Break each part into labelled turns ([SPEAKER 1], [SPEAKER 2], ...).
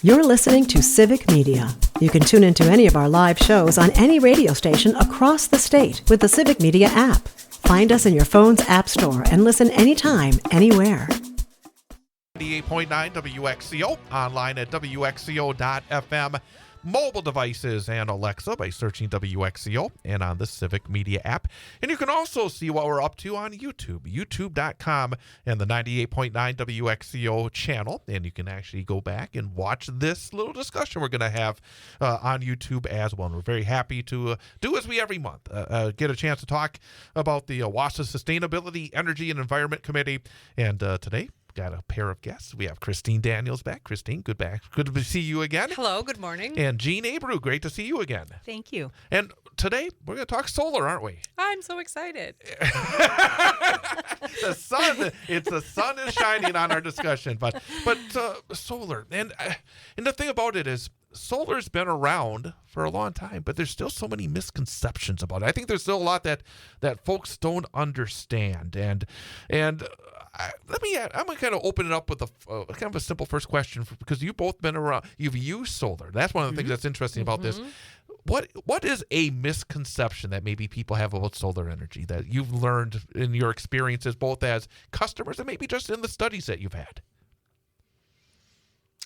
[SPEAKER 1] You're listening to Civic Media. You can tune into any of our live shows on any radio station across the state with the Civic Media app. Find us in your phone's app store and listen anytime, anywhere.
[SPEAKER 2] 98.9 WXCO, online at WXCO.FM, mobile devices and Alexa by searching WXCO and on the Civic Media app. And you can also see what we're up to on YouTube, youtube.com and the 98.9 WXCO channel. And you can actually go back and watch this little discussion we're going to have on YouTube as well. And we're very happy to do as we every month, get a chance to talk about the Wausau Sustainability, Energy and Environment Committee. And today, got a pair of guests. We have Christine Daniels back. Christine, good to see you again.
[SPEAKER 3] Hello, good morning.
[SPEAKER 2] And Jean Abreu, great to see you again.
[SPEAKER 4] Thank you.
[SPEAKER 2] And today, we're going to talk solar, aren't we?
[SPEAKER 3] I'm so excited.
[SPEAKER 2] The sun is shining on our discussion, but solar. And the thing about it is, solar's been around for a long time, but there's still so many misconceptions about it. I think there's still a lot that folks don't understand. And I'm going to kind of open it up with a kind of a simple first question, because you've both been around, you've used solar. That's one of the things that's interesting about this. What is a misconception that maybe people have about solar energy that you've learned in your experiences, both as customers and maybe just in the studies that you've had?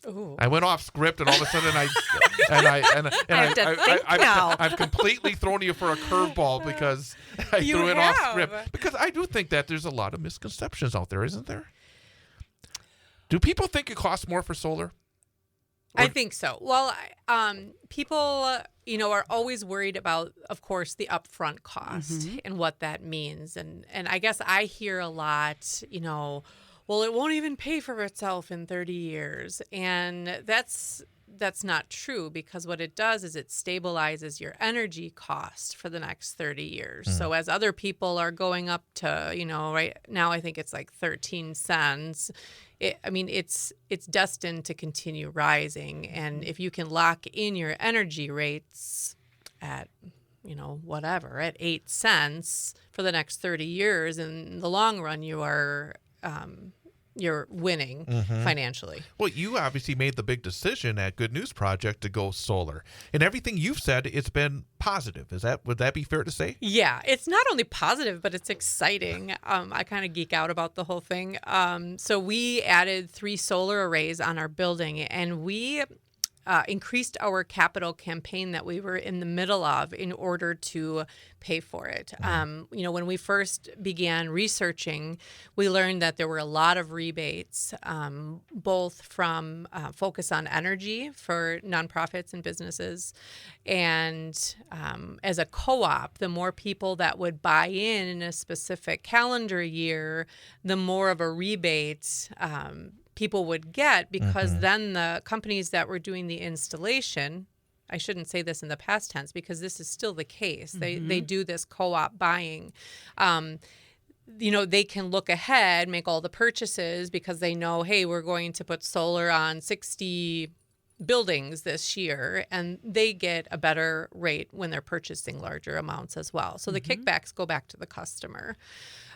[SPEAKER 3] Ooh.
[SPEAKER 2] I went off script, and all of a sudden I've completely thrown you for a curveball because I threw it off script. Because I do think that there's a lot of misconceptions out there, isn't there? Do people think it costs more for solar?
[SPEAKER 3] I think so. Well, people, are always worried about, of course, the upfront cost and what that means. And I guess I hear a lot, well, it won't even pay for itself in 30 years. And that's not true, because what it does is it stabilizes your energy cost for the next 30 years. So as other people are going up to, right now, I think it's like 13 cents. It's destined to continue rising. And if you can lock in your energy rates at, at 8 cents for the next 30 years, in the long run, you're winning financially.
[SPEAKER 2] Well, you obviously made the big decision at Good News Project to go solar. And everything you've said, it's been positive. Would that be fair to say?
[SPEAKER 3] Yeah, it's not only positive, but it's exciting. I kind of geek out about the whole thing. So we added 3 solar arrays on our building, and we increased our capital campaign that we were in the middle of in order to pay for it. When we first began researching, we learned that there were a lot of rebates, both from Focus on Energy for nonprofits and businesses. And as a co-op, the more people that would buy in a specific calendar year, the more of a rebate people would get, because then the companies that were doing the installation, I shouldn't say this in the past tense because this is still the case. They do this co-op buying. They can look ahead, make all the purchases because they know, hey, we're going to put solar on 60 buildings this year, and they get a better rate when they're purchasing larger amounts as well. So the kickbacks go back to the customer.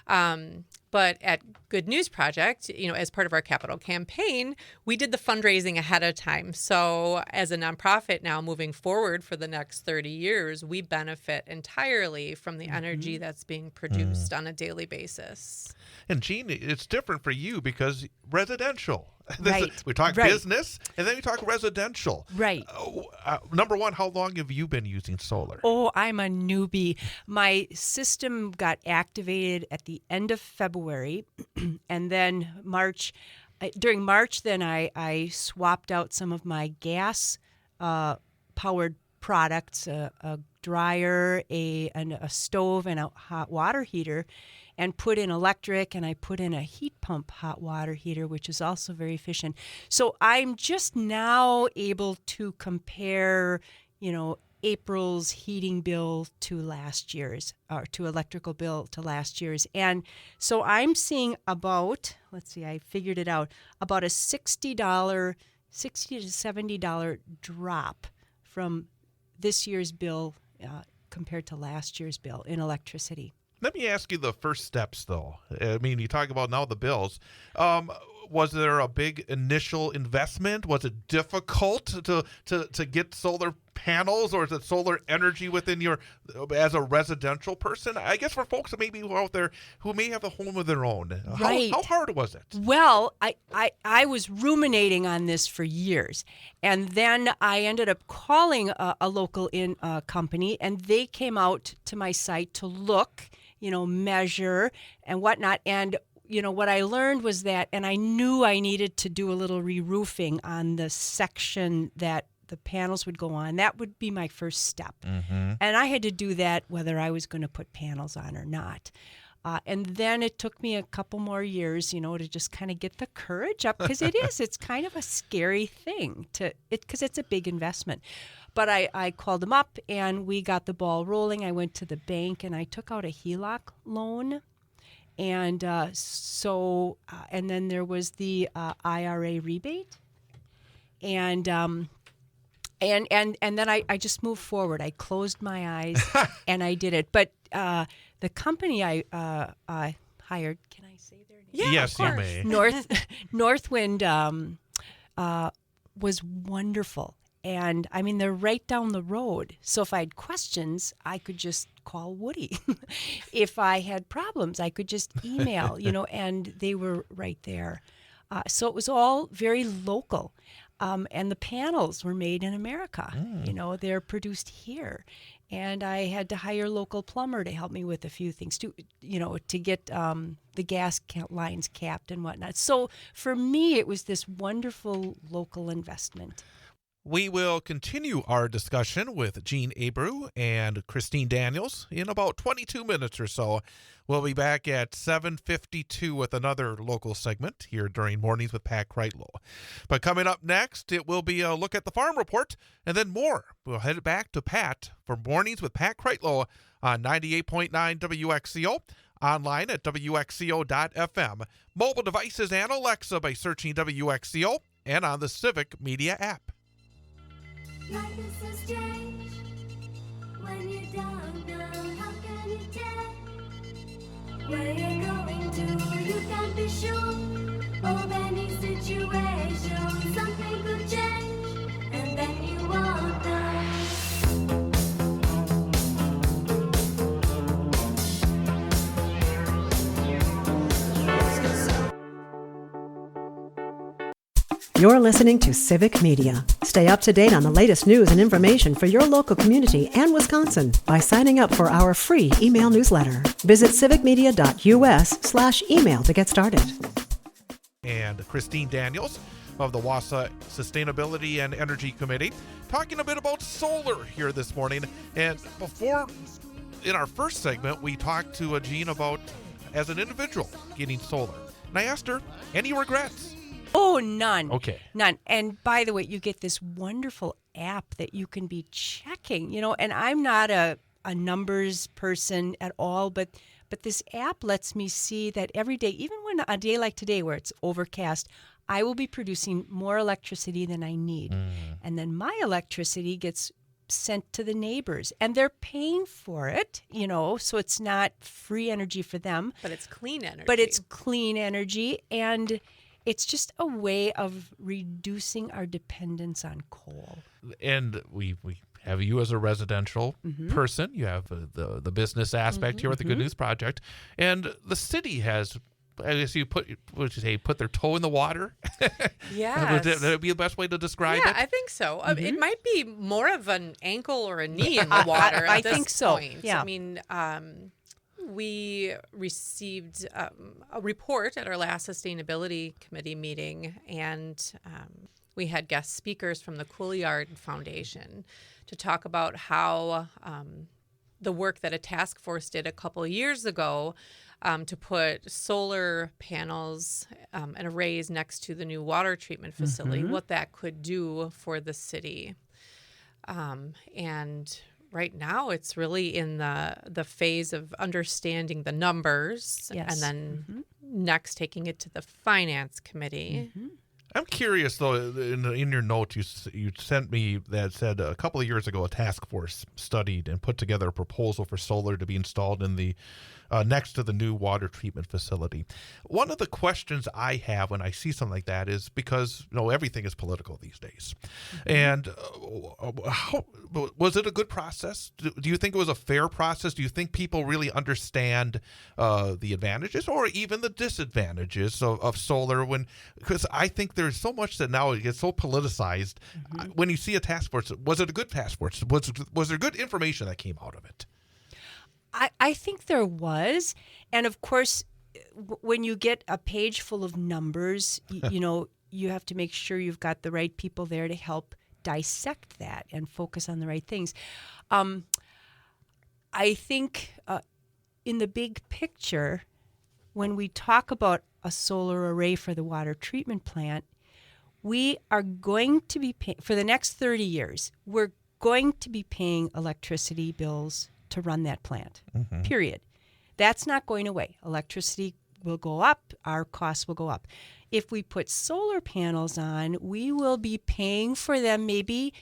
[SPEAKER 3] But at Good News Project, as part of our capital campaign, we did the fundraising ahead of time. So as a nonprofit now moving forward for the next 30 years, we benefit entirely from the energy that's being produced on a daily basis.
[SPEAKER 2] And Jean, it's different for you because residential.
[SPEAKER 4] Right.
[SPEAKER 2] We talk business, and then we talk residential.
[SPEAKER 4] Right.
[SPEAKER 2] Number one, how long have you been using solar?
[SPEAKER 4] Oh, I'm a newbie. My system got activated at the end of February, and then during March, then I swapped out some of my gas powered products, a dryer, a stove, and a hot water heater, and put in electric, and I put in a heat pump hot water heater, which is also very efficient. So I'm just now able to compare, April's heating bill to last year's, or to electrical bill to last year's. And so I'm seeing about, I figured it out, about a $60 to $70 drop from this year's bill compared to last year's bill in electricity.
[SPEAKER 2] Let me ask you the first steps, though. You talk about now the bills. Was there a big initial investment? Was it difficult to get solar panels, or is it solar energy within your, as a residential person? I guess for folks that maybe who are out there who may have a home of their own,
[SPEAKER 4] Right.
[SPEAKER 2] how hard was it?
[SPEAKER 4] Well, I was ruminating on this for years, and then I ended up calling a local company, and they came out to my site to look, measure and whatnot. And what I learned was that, and I knew I needed to do a little re-roofing on the section that the panels would go on. That would be my first step.
[SPEAKER 2] Mm-hmm.
[SPEAKER 4] And I had to do that whether I was going to put panels on or not. And then it took me a couple more years, to just kind of get the courage up, because it's kind of a scary thing because it's a big investment. But I called them up and we got the ball rolling. I went to the bank and I took out a HELOC loan. And and then there was the IRA rebate. And then I just moved forward. I closed my eyes and I did it. But the company I hired, can I say their name?
[SPEAKER 3] Yeah,
[SPEAKER 2] yes,
[SPEAKER 3] of
[SPEAKER 2] you
[SPEAKER 3] course.
[SPEAKER 2] may.
[SPEAKER 4] Northwind was wonderful. And I mean, they're right down the road. So if I had questions, I could just call Woody. If I had problems, I could just email, and they were right there. So it was all very local. And the panels were made in America. They're produced here. And I had to hire a local plumber to help me with a few things too, to get the gas lines capped and whatnot. So for me, it was this wonderful local investment.
[SPEAKER 2] We will continue our discussion with Jean Abreu and Christine Daniels in about 22 minutes or so. We'll be back at 7:52 with another local segment here during Mornings with Pat Kreitlow. But coming up next, it will be a look at the farm report and then more. We'll head back to Pat for Mornings with Pat Kreitlow on 98.9 WXCO, online at WXCO.FM, mobile devices and Alexa by searching WXCO, and on the Civic Media app.
[SPEAKER 5] Life is so strange when you don't know how can you tell where you're going to. You can't be sure of any situation. Something could change and then you won't know.
[SPEAKER 1] You're listening to Civic Media. Stay up to date on the latest news and information for your local community and Wisconsin by signing up for our free email newsletter. Visit civicmedia.us/email to get started.
[SPEAKER 2] And Christine Daniels of the Wausau Sustainability and Energy Committee talking a bit about solar here this morning. And before, in our first segment, we talked to Jean about, as an individual, getting solar. And I asked her, any regrets?
[SPEAKER 4] Oh, none.
[SPEAKER 2] Okay.
[SPEAKER 4] None. And by the way, you get this wonderful app that you can be checking, and I'm not a numbers person at all, but this app lets me see that every day, even when a day like today where it's overcast, I will be producing more electricity than I need. And then my electricity gets sent to the neighbors and they're paying for it, so it's not free energy for them.
[SPEAKER 3] But it's clean energy.
[SPEAKER 4] But it's clean energy, and it's just a way of reducing our dependence on coal.
[SPEAKER 2] And we have you as a residential person. You have the business aspect here with the Good News Project. And the city has, I guess you put their toe in the water?
[SPEAKER 3] Yes.
[SPEAKER 2] Would that be the best way to describe
[SPEAKER 3] Yeah,
[SPEAKER 2] it?
[SPEAKER 3] I think so. It might be more of an ankle or a knee in the water
[SPEAKER 4] I
[SPEAKER 3] at this
[SPEAKER 4] think so.
[SPEAKER 3] point.
[SPEAKER 4] Yeah.
[SPEAKER 3] I mean, we received a report at our last Sustainability Committee meeting, and we had guest speakers from the Couliard Foundation to talk about how the work that a task force did a couple of years ago to put solar panels and arrays next to the new water treatment facility, what that could do for the city. And right now, it's really in the phase of understanding the numbers,
[SPEAKER 4] Yes.
[SPEAKER 3] and then next taking it to the finance committee.
[SPEAKER 2] I'm curious, though, in your note you sent me that said a couple of years ago a task force studied and put together a proposal for solar to be installed in the next to the new water treatment facility. One of the questions I have when I see something like that is because everything is political these days. And was it a good process? Do you think it was a fair process? Do you think people really understand the advantages or even the disadvantages of solar? Because I think there's so much that now it gets so politicized. When you see a task force, was it a good task force? Was there good information that came out of it?
[SPEAKER 4] I think there was. And of course, when you get a page full of numbers, you have to make sure you've got the right people there to help dissect that and focus on the right things. I think in the big picture, when we talk about a solar array for the water treatment plant, we are going to be paying, for the next 30 years, we're going to be paying electricity bills to run that plant, period. That's not going away. Electricity will go up, our costs will go up. If we put solar panels on, we will be paying for them maybe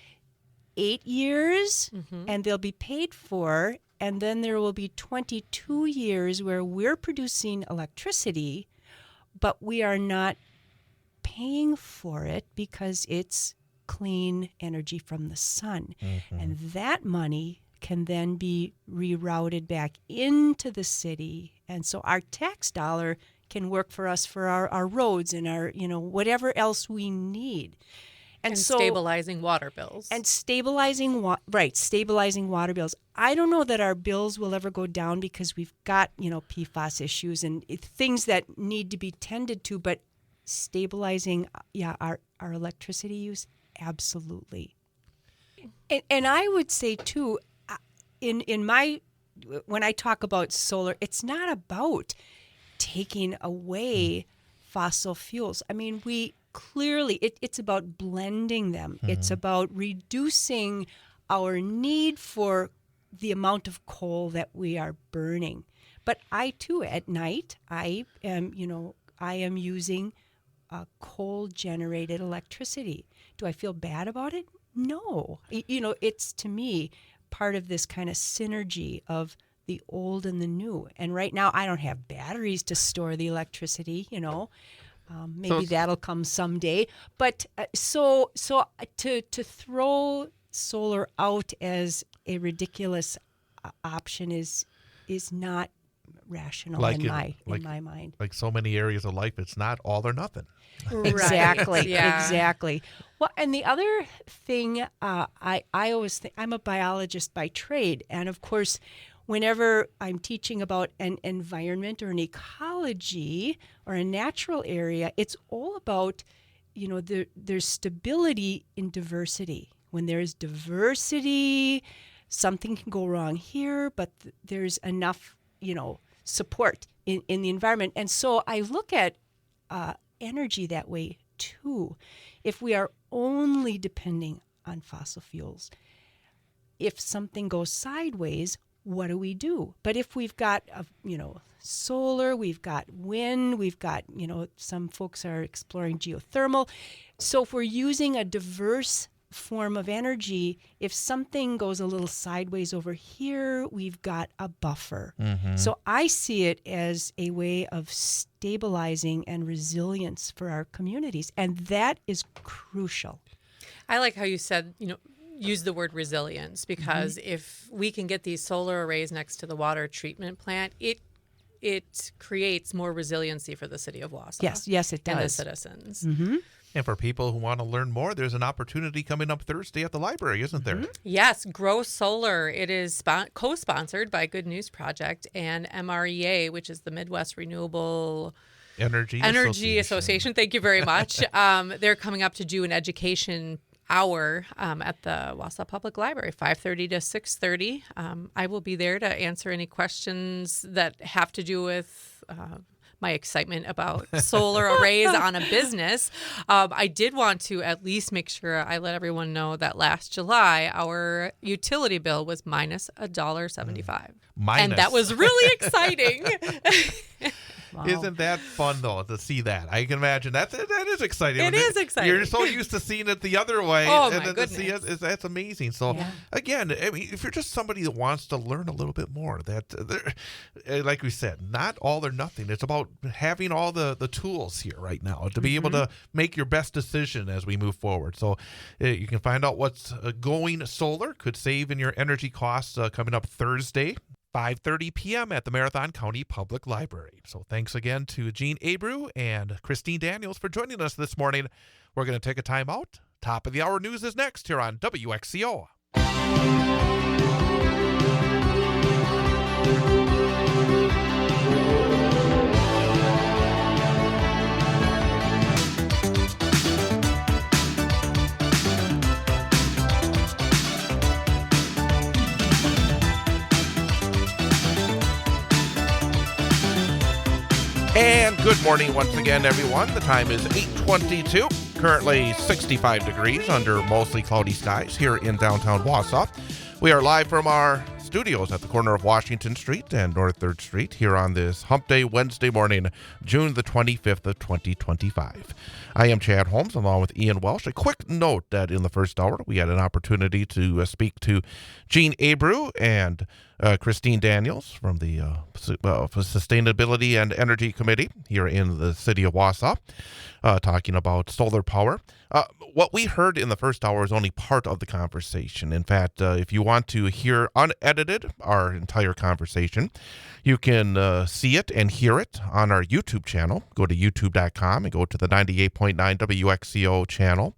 [SPEAKER 4] 8 years, and they'll be paid for, and then there will be 22 years where we're producing electricity, but we are not paying for it because it's clean energy from the sun. And that money can then be rerouted back into the city. And so our tax dollar can work for us for our roads and our, whatever else we need. And so
[SPEAKER 3] stabilizing water bills.
[SPEAKER 4] And stabilizing water bills. I don't know that our bills will ever go down because we've got, PFAS issues and things that need to be tended to, but stabilizing, our electricity use, absolutely. And I would say, too, when I talk about solar, it's not about taking away fossil fuels. I mean, we clearly, it's about blending them. It's about reducing our need for the amount of coal that we are burning. But I too, at night, I am using coal-generated electricity. Do I feel bad about it? No. It's, to me, part of this kind of synergy of the old and the new. And right now, I don't have batteries to store the electricity, maybe that'll come someday. But so to throw solar out as a ridiculous option is not rational in my mind.
[SPEAKER 2] Like so many areas of life, it's not all or nothing.
[SPEAKER 4] Exactly.
[SPEAKER 3] Right. Yeah.
[SPEAKER 4] Exactly. Well, and the other thing, I always think, I'm a biologist by trade, and of course, whenever I'm teaching about an environment or an ecology or a natural area, it's all about, there's stability in diversity. When there's diversity, something can go wrong here, but there's enough, support in the environment. And so I look at energy that way too. If we are only depending on fossil fuels, if something goes sideways, what do we do? But if we've got, solar, we've got wind, we've got, some folks are exploring geothermal. So if we're using a diverse form of energy, if something goes a little sideways over here, we've got a buffer. So I see it as a way of stabilizing and resilience for our communities, and that is crucial.
[SPEAKER 3] I like how you said, use the word resilience, because if we can get these solar arrays next to the water treatment plant, it creates more resiliency for the city of Wausau.
[SPEAKER 4] Yes, it does.
[SPEAKER 3] And the citizens.
[SPEAKER 2] And for people who want to learn more, there's an opportunity coming up Thursday at the library, isn't there?
[SPEAKER 3] Yes, Grow Solar. It is co-sponsored by Good News Project and MREA, which is the Midwest Renewable
[SPEAKER 2] Energy
[SPEAKER 3] Association. Thank you very much. They're coming up to do an education hour at the Wausau Public Library, 5:30 to 6:30. I will be there to answer any questions that have to do with my excitement about solar arrays on a business. I did want to at least make sure I let everyone know that last July, our utility bill was minus $1.75.
[SPEAKER 2] Minus.
[SPEAKER 3] And that was really exciting.
[SPEAKER 4] Wow.
[SPEAKER 2] Isn't that fun, though, to see that? I can imagine. That is exciting.
[SPEAKER 3] It is exciting.
[SPEAKER 2] You're so used to seeing it the other way.
[SPEAKER 3] Oh,
[SPEAKER 2] and
[SPEAKER 3] my
[SPEAKER 2] then to see
[SPEAKER 3] goodness.
[SPEAKER 2] that's amazing. So,
[SPEAKER 4] Yeah.
[SPEAKER 2] again, I mean, if you're just somebody that wants to learn a little bit more, like we said, not all or nothing. It's about having all the tools here right now to be able to make your best decision as we move forward. So you can find out what's going solar, could save in your energy costs coming up Thursday, 5:30 p.m. at the Marathon County Public Library. So thanks again to Gene Abreu and Christine Daniels for joining us this morning. We're going to take a time out. Top of the hour news is next here on WXCO. And good morning once again, everyone. The time is 8:22. Currently 65 degrees under mostly cloudy skies here in downtown Wausau. We are live from our studios at the corner of Washington Street and North 3rd Street here on this Hump Day Wednesday morning, June the 25th of 2025. I am Chad Holmes along with Ian Welsh. A quick note that in the first hour we had an opportunity to speak to Gene Abreu and Christine Daniels from the Sustainability and Energy Committee here in the city of Wausau, talking about solar power. What we heard in the first hour is only part of the conversation. In fact, if you want to hear unedited our entire conversation, you can see it and hear it on our YouTube channel. Go to youtube.com and go to the 98.9 WXCO channel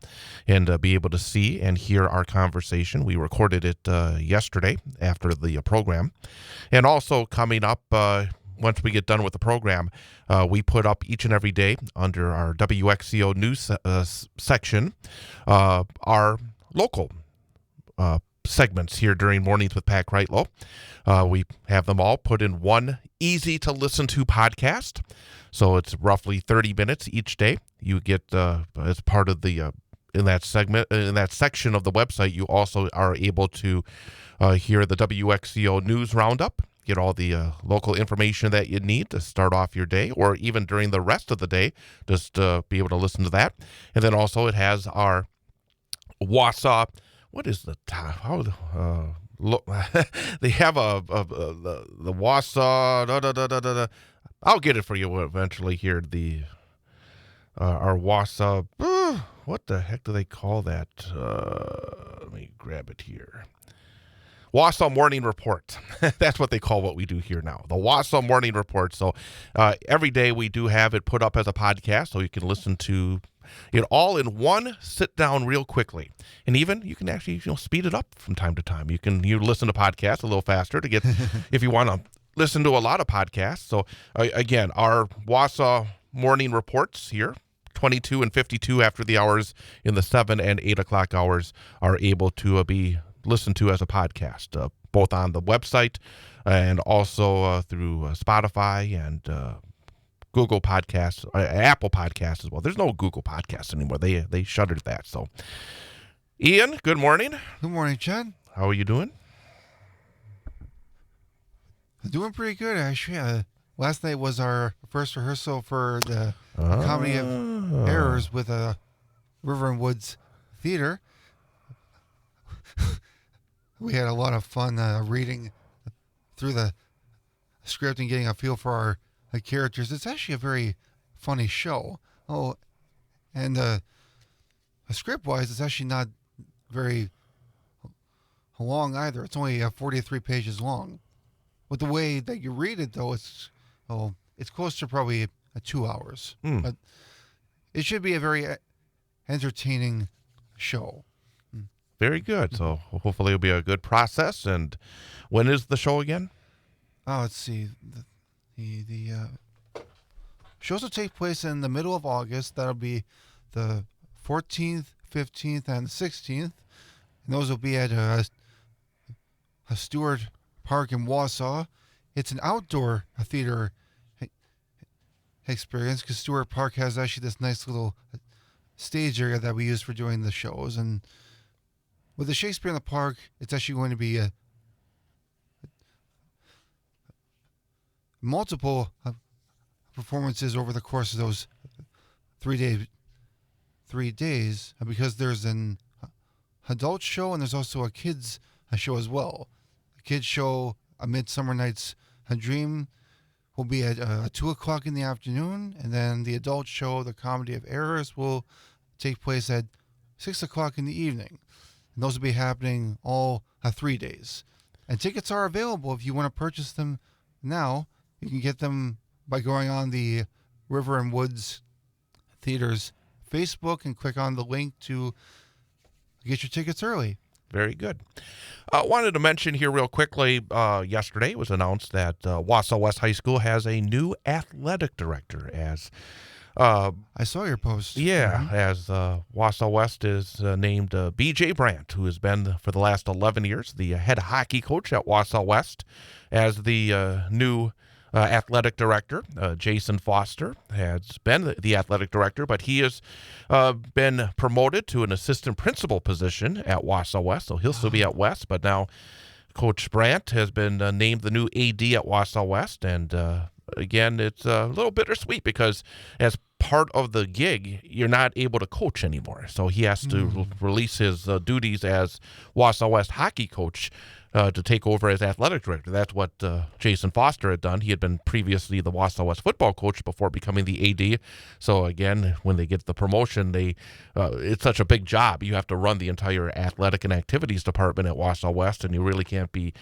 [SPEAKER 2] and be able to see and hear our conversation. We recorded it yesterday after the program. And also coming up, once we get done with the program, we put up each and every day under our WXCO news section our local segments here during Mornings with Pat Kreitlow. We have them all put in one easy-to-listen-to podcast. So it's roughly 30 minutes each day. You get, as part of the in that segment, in that section of the website, you also are able to hear the WXCO News Roundup. Get all the local information that you need to start off your day, or even during the rest of the day, just be able to listen to that. And then also it has our Wausau. What is the how? They have the Wausau. I'll get it for you eventually here. The our Wausau. What the heck do they call that? Let me grab it here. Wausau Morning Report. That's what they call what we do here now. The Wausau Morning Report. So every day we do have it put up as a podcast, so you can listen to it all in one sit down real quickly. And even you can actually speed it up from time to time. You listen to podcasts a little faster to get if you want to listen to a lot of podcasts. So again, our Wausau Morning Reports here, 22 and 52 after the hours in the 7 and 8 o'clock hours, are able to be listened to as a podcast, both on the website and also through Spotify and Google Podcasts, Apple Podcasts as well. There's no Google Podcasts anymore. They shuttered that. So, Ian, good morning.
[SPEAKER 6] Good morning, Chad.
[SPEAKER 2] How are you doing?
[SPEAKER 6] Doing pretty good, actually. Last night was our first rehearsal for the Comedy of Errors with River and Woods Theater. We had a lot of fun reading through the script and getting a feel for our characters. It's actually a very funny show. Oh, and script-wise, it's actually not very long either. It's only 43 pages long. With the way that you read it, though, it's close to probably 2 hours. But it should be a very entertaining show.
[SPEAKER 2] Very good. So hopefully it'll be a good process. And when is the show again?
[SPEAKER 6] Oh, let's see. The shows will take place in the middle of August. That'll be the 14th, 15th, and 16th. And those will be at a Stewart Park in Wausau. It's an outdoor theater experience because Stewart Park has actually this nice little stage area that we use for doing the shows. And with the Shakespeare in the Park, it's actually going to be multiple performances over the course of those 3 days, because there's an adult show and there's also a kids show as well. The kids show, A Midsummer Night's Dream, will be at 2 o'clock in the afternoon, and then the adult show, The Comedy of Errors, will take place at 6 o'clock in the evening. And those will be happening all 3 days. And tickets are available if you want to purchase them now. You can get them by going on the River and Woods Theater's Facebook and click on the link to get your tickets early.
[SPEAKER 2] Very good. Wanted to mention here real quickly, yesterday it was announced that Wausau West High School has a new athletic director as
[SPEAKER 6] I saw your post.
[SPEAKER 2] Yeah, as Wausau West is named B.J. Brandt, who has been for the last 11 years the head hockey coach at Wausau West, as the new athletic director. Jason Foster has been the athletic director, but he has been promoted to an assistant principal position at Wausau West, so he'll still be at West, but now Coach Brandt has been named the new AD at Wausau West, and again, it's a little bittersweet because as part of the gig, you're not able to coach anymore. So he has to release his duties as Wausau West hockey coach to take over as athletic director. That's what Jason Foster had done. He had been previously the Wausau West football coach before becoming the AD. So again, when they get the promotion, it's such a big job. You have to run the entire athletic and activities department at Wausau West, and you really can't be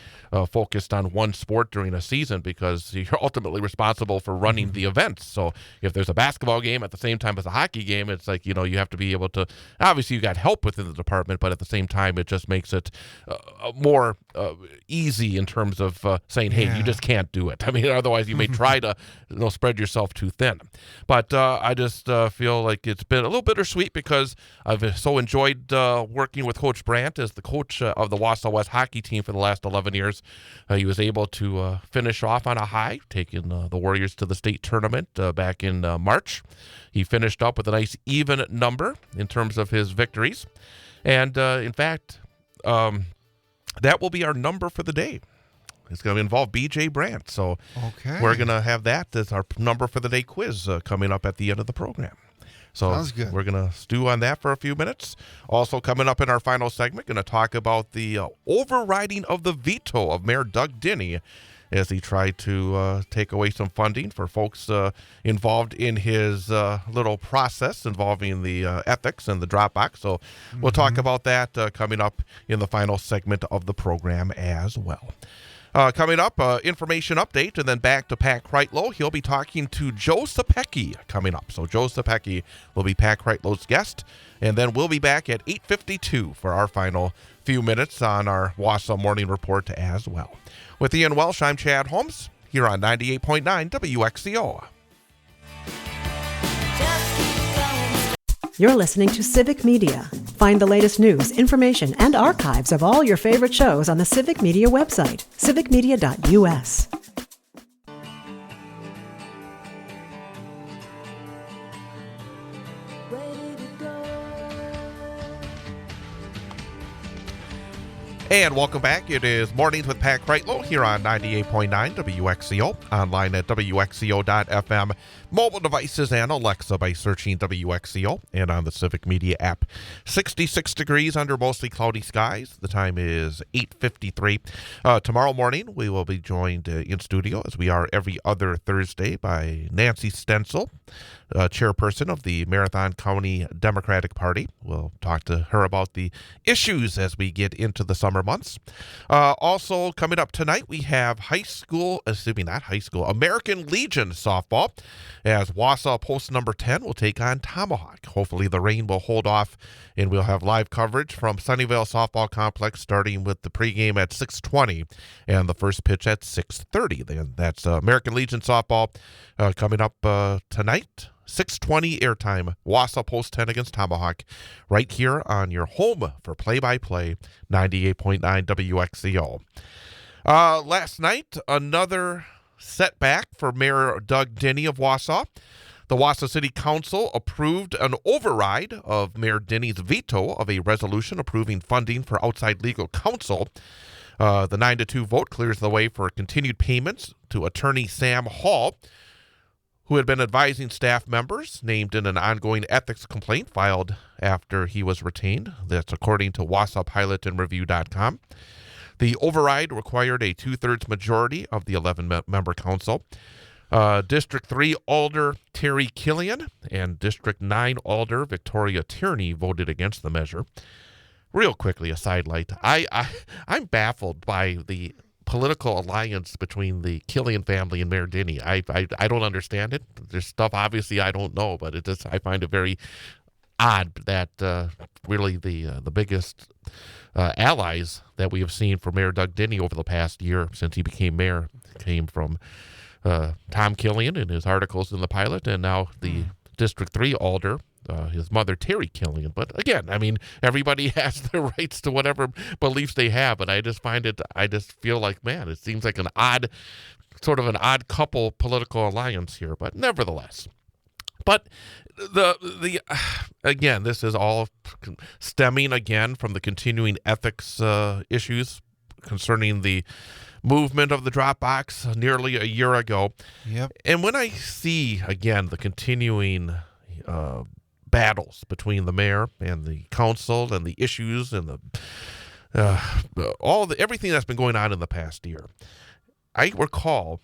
[SPEAKER 2] focused on one sport during a season because you're ultimately responsible for running the events. So if there's a basketball game at the same time as a hockey game, it's like, you have to be able to, obviously you got help within the department, but at the same time, it just makes it more easy in terms of saying, hey, you just can't do it. I mean, otherwise you may try to spread yourself too thin. But I just feel like it's been a little bittersweet because I've so enjoyed working with Coach Brandt as the coach of the Wausau West hockey team for the last 11 years. He was able to finish off on a high, taking the Warriors to the state tournament back in March. He finished up with a nice even number in terms of his victories. And in fact, that will be our number for the day. It's going to involve B.J. Brandt. So we're going to have that as our number for the day quiz coming up at the end of the program. So
[SPEAKER 6] sounds good.
[SPEAKER 2] We're going to stew on that for a few minutes. Also coming up in our final segment, going to talk about the overriding of the veto of Mayor Doug Diny as he tried to take away some funding for folks involved in his little process involving the ethics and the drop box. So we'll talk about that coming up in the final segment of the program as well. Coming up, information update, and then back to Pat Kreitlow. He'll be talking to Joe Sapecki coming up. So Joe Sapecki will be Pat Kreitlow's guest, and then we'll be back at 8:52 for our final few minutes on our Wausau Morning Report as well. With Ian Welsh, I'm Chad Holmes, here on 98.9 WXCO.
[SPEAKER 1] You're listening to Civic Media. Find the latest news, information, and archives of all your favorite shows on the Civic Media website, civicmedia.us.
[SPEAKER 2] And welcome back. It is Mornings with Pat Kreitlow here on 98.9 WXCO, online at WXCO.FM, mobile devices and Alexa by searching WXCO, and on the Civic Media app. 66 degrees under mostly cloudy skies. The time is 8:53. Tomorrow morning, we will be joined in studio, as we are every other Thursday, by Nancy Stencil, chairperson of the Marathon County Democratic Party. We'll talk to her about the issues as we get into the summer months. Also coming up tonight, we have American Legion softball, as Wausau post number 10 will take on Tomahawk. Hopefully the rain will hold off, and we'll have live coverage from Sunnyvale Softball Complex, starting with the pregame at 6:20 and the first pitch at 6:30. Then that's American Legion softball coming up tonight. 6:20 airtime, Wausau Post 10 against Tomahawk, right here on your home for play-by-play, 98.9 WXCO. Last night, another setback for Mayor Doug Diny of Wausau. The Wausau City Council approved an override of Mayor Diny's veto of a resolution approving funding for outside legal counsel. The 9-2 vote clears the way for continued payments to attorney Sam Hall, who had been advising staff members named in an ongoing ethics complaint filed after he was retained. That's according to WausauPilotandReview.com. The override required a 2/3 majority of the 11-member council. District 3 Alder Terry Killian and District 9 Alder Victoria Tierney voted against the measure. Real quickly, a sidelight. I'm baffled by the political alliance between the Killian family and Mayor Diny. I don't understand it. There's stuff obviously I don't know, but I find it very odd that really the biggest allies that we have seen for Mayor Doug Diny over the past year since he became mayor came from Tom Killian in his articles in the Pilot, and now the District 3 Alder, his mother Terry Killian. But again, I mean, everybody has their rights to whatever beliefs they have, but I just feel like, man, it seems like an odd couple political alliance here, but nevertheless. But the again, this is all stemming again from the continuing ethics issues concerning the movement of the drop box nearly a year ago.
[SPEAKER 6] Yep.
[SPEAKER 2] And when I see again the continuing battles between the mayor and the council and the issues and everything that's been going on in the past year, I recall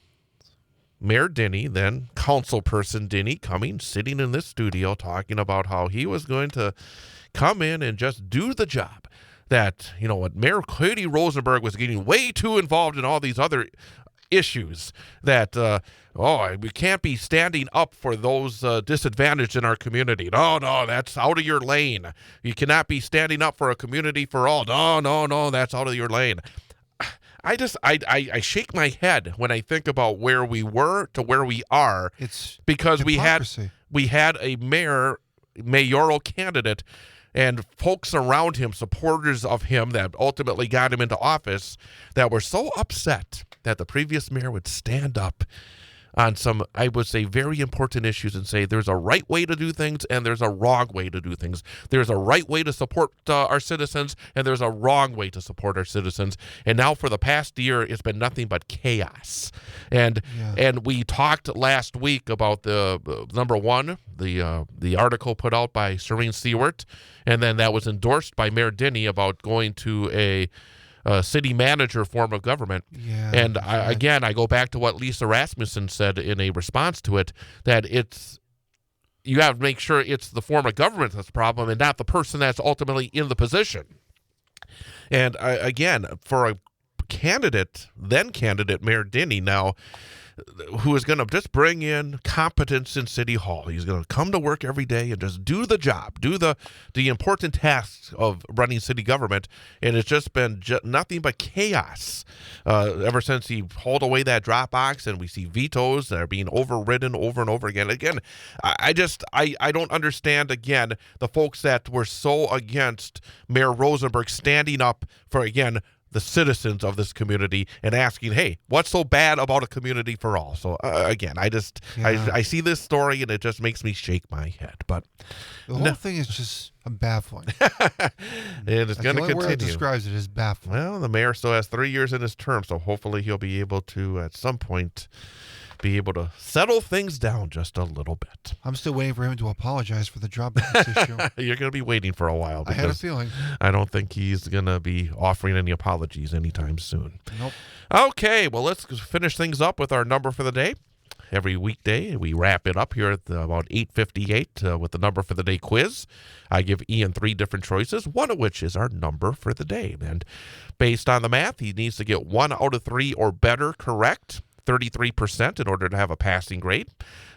[SPEAKER 2] Mayor Diny, then councilperson Diny, sitting in this studio talking about how he was going to come in and just do the job. That, what Mayor Katie Rosenberg was getting way too involved in all these other issues. That, we can't be standing up for those disadvantaged in our community. No, that's out of your lane. You cannot be standing up for a community for all. No, that's out of your lane. I shake my head when I think about where we were to where we are.
[SPEAKER 6] It's
[SPEAKER 2] because
[SPEAKER 6] hypocrisy.
[SPEAKER 2] we had a mayoral candidate and folks around him, supporters of him that ultimately got him into office, that were so upset that the previous mayor would stand up on some, I would say, very important issues and say there's a right way to do things and there's a wrong way to do things. There's a right way to support our citizens and there's a wrong way to support our citizens. And now for the past year, it's been nothing but chaos. And we talked last week about the number one, the article put out by Serene Seward, and then that was endorsed by Mayor Diny about going to a city manager form of government.
[SPEAKER 6] Yeah,
[SPEAKER 2] and I go back to what Lisa Rasmussen said in a response to it, that you have to make sure it's the form of government that's the problem and not the person that's ultimately in the position. And again, for a then candidate Mayor Diny now, who is going to just bring in competence in City Hall. He's going to come to work every day and just do the job, do the important tasks of running city government. And it's just been nothing but chaos ever since he hauled away that drop box, and we see vetoes that are being overridden over and over again. Again, I don't understand, again, the folks that were so against Mayor Rosenberg standing up for, again, the citizens of this community and asking, hey, what's so bad about a community for all? So again, I see this story and it just makes me shake my head. But
[SPEAKER 6] the whole thing is just baffling.
[SPEAKER 2] It is going to continue.
[SPEAKER 6] The way it describes it is baffling.
[SPEAKER 2] Well, the mayor still has 3 years in his term, so hopefully he'll be able to, at some point, be able to settle things down just a little bit.
[SPEAKER 6] I'm still waiting for him to apologize for the drop box issue.
[SPEAKER 2] You're going to be waiting for a while.
[SPEAKER 6] I had a feeling.
[SPEAKER 2] I don't think he's going to be offering any apologies anytime soon.
[SPEAKER 6] Nope.
[SPEAKER 2] Okay, well, let's finish things up with our number for the day. Every weekday, we wrap it up here at about 8:58 with the number for the day quiz. I give Ian 3 different choices, one of which is our number for the day. And based on the math, he needs to get 1 out of 3 or better correct. 33% in order to have a passing grade.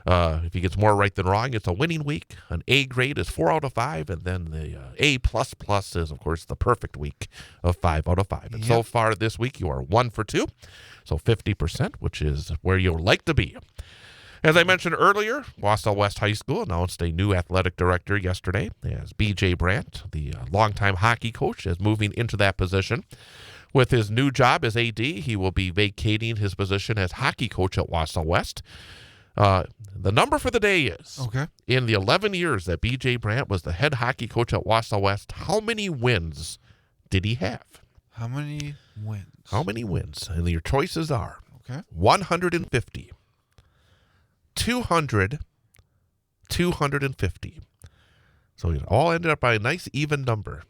[SPEAKER 2] If he gets more right than wrong, it's a winning week. An A grade is 4 out of 5, and then the A++ is, of course, the perfect week of 5 out of 5. And so far this week, you are 1 for 2, so 50%, which is where you'll like to be. As I mentioned earlier, Wausau West High School announced a new athletic director yesterday, as B.J. Brandt, the longtime hockey coach, is moving into that position. With his new job as AD, he will be vacating his position as hockey coach at Wausau West. The number for the day is, in the 11 years that B.J. Brandt was the head hockey coach at Wausau West, how many wins did he have?
[SPEAKER 6] How many wins?
[SPEAKER 2] How many wins? And your choices are 150, 200, 250. So it all ended up by a nice even number.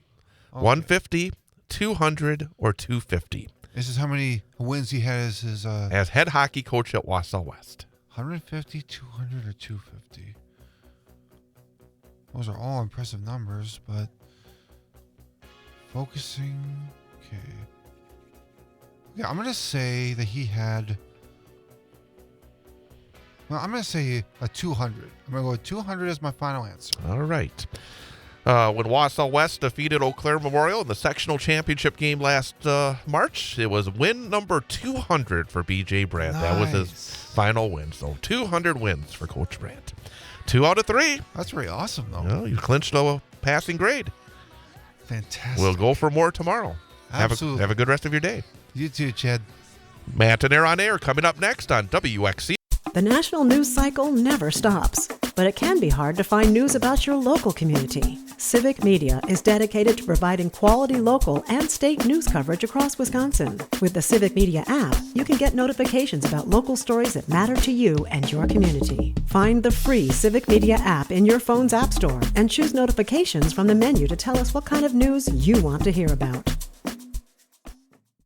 [SPEAKER 6] Okay.
[SPEAKER 2] 150, 200, or 250.
[SPEAKER 6] This is how many wins he had as his
[SPEAKER 2] As head hockey coach at Wausau West.
[SPEAKER 6] 150, 200, or 250. Those are all impressive numbers, but focusing. Okay. Yeah, I'm going to say that he had. Well, I'm going to say a 200. I'm going to go with 200 as my final answer.
[SPEAKER 2] All right. When Wausau West defeated Eau Claire Memorial in the sectional championship game last March, it was win number 200 for BJ Brandt.
[SPEAKER 6] Nice.
[SPEAKER 2] That was his final win. So 200 wins for Coach Brandt. 2 out of 3.
[SPEAKER 6] That's very awesome, though.
[SPEAKER 2] Well, you clinched a passing grade.
[SPEAKER 6] Fantastic.
[SPEAKER 2] We'll go for more tomorrow.
[SPEAKER 6] Absolutely.
[SPEAKER 2] Have a good rest of your day.
[SPEAKER 6] You too, Chad.
[SPEAKER 2] Matt and Air on Air coming up next on WXC.
[SPEAKER 1] The national news cycle never stops, but it can be hard to find news about your local community. Civic Media is dedicated to providing quality local and state news coverage across Wisconsin. With the Civic Media app, you can get notifications about local stories that matter to you and your community. Find the free Civic Media app in your phone's app store and choose notifications from the menu to tell us what kind of news you want to hear about.